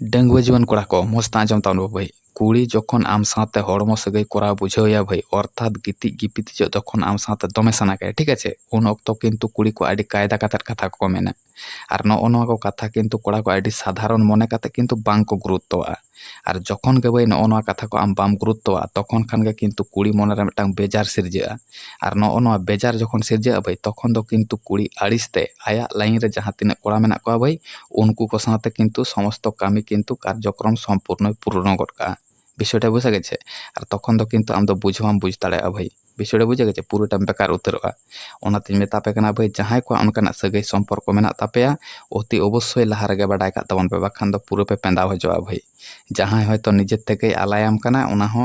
डंगुआ जीवन कोड़ा को मस्त आजम तावन भाई कुड़ी जखन आम साथे हड़मो सगै करा बुझावया भाई अर्थात गिति गिपिति जखन आम साथे दमे साना के ठीक है उन ऑक्तो किंतु कुड़ी को आडी कायदा कातर कथा को मेना और नोआ को कथा किंतु कोड़ा को आडी साधारण मने काते किंतु बांग को गुरुत्वआ और जखन के भाई नोआ कथा को आम बाम गुरुत्वआ तखन खान के किंतु कुड़ी मन रे मिटांग बेजार सिरजा और नोआ बेजार जखन सिरजा भाई तखन दो किंतु कुड़ी आड़िसते आया लाइन रे जहां तिना कोड़ा मेना को भाई उनको को साथे किंतु समस्त कामी किंतु कार्यक्रम सम्पूर्ण पूर्ण गडका विषयटा बुझा गेছে আর তখন তো কিন্তু আমরা বুঝবাম বুঝ দাঁড়ায় ভাই বিষয়টা বুঝা গেছে পুরোটা বেকার উত্তরবা ওনাতে মেতাপে কানা ভাই যাহাই को অনকানা সগাই সম্পর্ক মেনা তাপেয়া অতি অবশ্যই লাহার গে বাডাই কা তবন পে বাখান দ পুরো পে পেন্দা হজवा ভাই যাহাই হয়তো নিজের থেকে আলায়াম কানা ওনা হ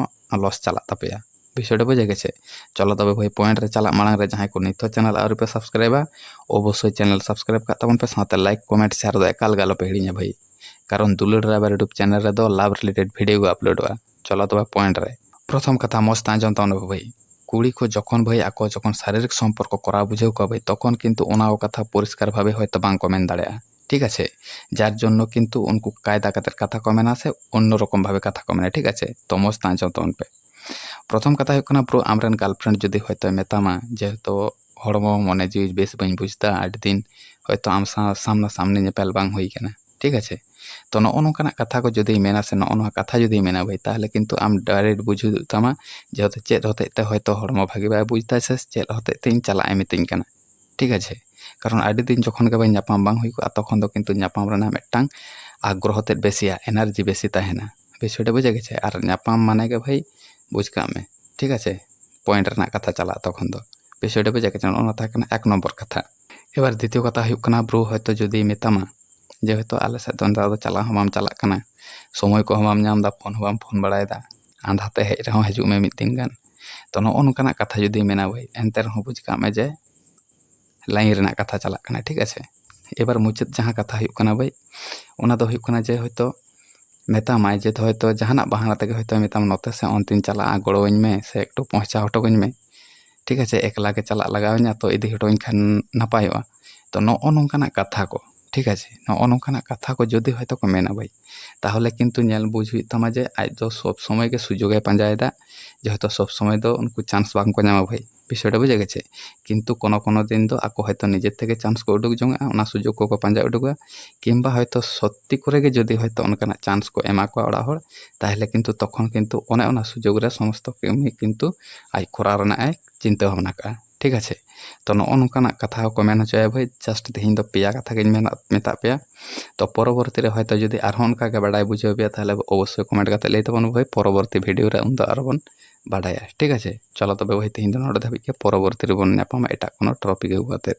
লস চালা তাপেয়া বিষয়টা বুঝা গেছে চলো তবে ভাই পয়েন্ট রে চালা মালাং রে যাহাই को নিত্য চ্যানেল আর पे सब्सक्राइबा অবশ্যই চ্যানেল সাবস্ক্রাইব কা তবন पे সাথে লাইক কমেন্ট শেয়ার দ একাল গালো पे हिड़िया भाई कारण दुलड़ ड्राइवर यूट्यूब चैनल रे दो लाभ रिलेटेड वीडियो को अपलोड हुआ चलो तो पॉइंट रे प्रथम कथा मस्त आजम तावन भाई कुड़ी को जखन भाई आको जखन शारीरिक सम्पर्क करा बुझेव को भाई तखन किंतु ओना कथा परिष्कार भावे हयतो बांग को मेन दाड़ेया ठीक है जार जन्य किंतु उनको कायदा कातर कथा को मेना से अन्य रकम भावे कथा को मेना ठीक है तो मस्त आजम तावन पे प्रथम कथा हुकना ब्रो आमरेन गर्लफ्रेंड जदि हयतो मेतामा जेहेतु हड़मो मने जीव बेस बइन बुझता आठ दिन हयतो आम सामना सामने नेपेल बांग हुई कना ठीक है तो नोना कथा को जदि मेना से नोना कथा जदि मेना भाई ताहले किंतु आम डायरेक्ट बुझु तमा जेहेतु चेद होते हयतो हड़मो भागी बाय बुझता से चेद होते चला मितिंग कना ठीक है कारण आदि दिन जखन के भाई नापाम बांग हुई को तखन दो किंतु नापाम रना मिटांग आग्रह ते बेसिया एनार्जी बेसी ताहेना विषयटा बुझा गेছে আর नापाम माने के भाई बुझ का में ठीक है पॉइंट रना कथा चला तखन दो विषयटा बुझा गेছে ओना थाकना एक नंबर कथा एबार द्वितीय कथा हुकना ब्रो हयतो जदि मेतामा जेहेतु आले से तो चला हम चला समय को हम नाम फोन बड़ायदा आंधाते हेज रहा हजू में मिद दिन गान तो नोना कथा जुदी मेना भाई एनते रहो बुझ का में जे लाइन रेना कथा चला ठीक है एबार मुचाद जहाँ कथा हुकना भाई ओना दो हुकना जे हयतो मेतामाय जे हयतो जहाना बहाना तेगे हयतो मेताम नते से अंतिम चला गड़ोइन में से एकटू पहुंचा हटोगइन में ठीक है एकला के चला लगावना तो इदी हटोइन खान नापायोआ तो नोना कथा को ठीक है नोना कथा को जदि हयतो को मेना भाई ताहले किंतु नेल बुझ हुई तमा जे आज दो सब समय के सुजोगे पांजायदा जेहेतु सब समय दो उनको चांस बांग को नामा भाई विषयटा बुझा गेছে किंतु कोनो कोनो दिन दो आको हयतो निजे थेके चांस को उडुक जोंगा ओना सुजोग को पांजा उडुगा किंबा हयतो सत्य करे गे जदि हयतो उनकाना चांस को एमा को ओड़ा हर ताहले किंतु तखन किंतु ओने ओना सुजोग रे समस्त कामी किंतु आई करा रना ए चिंता भावना का ठीक है तो नोना कथा को मेन होचया भाई जस्ट तेहन दो पेया कथा के मेता पेया तो परवर्ती रे हयतो जदि आरहों उनका के बाडाय बुझेव पे ताहले अवश्य कमेंट करते लई तबन भाई परवर्ती वीडियो रे उन दो आरबन बाडाया ठीक है चलो तबे भाई तेहन दो नोडे धाबी के परवर्ती रे बन नापामा एटा कोनो टॉपिक हुआते।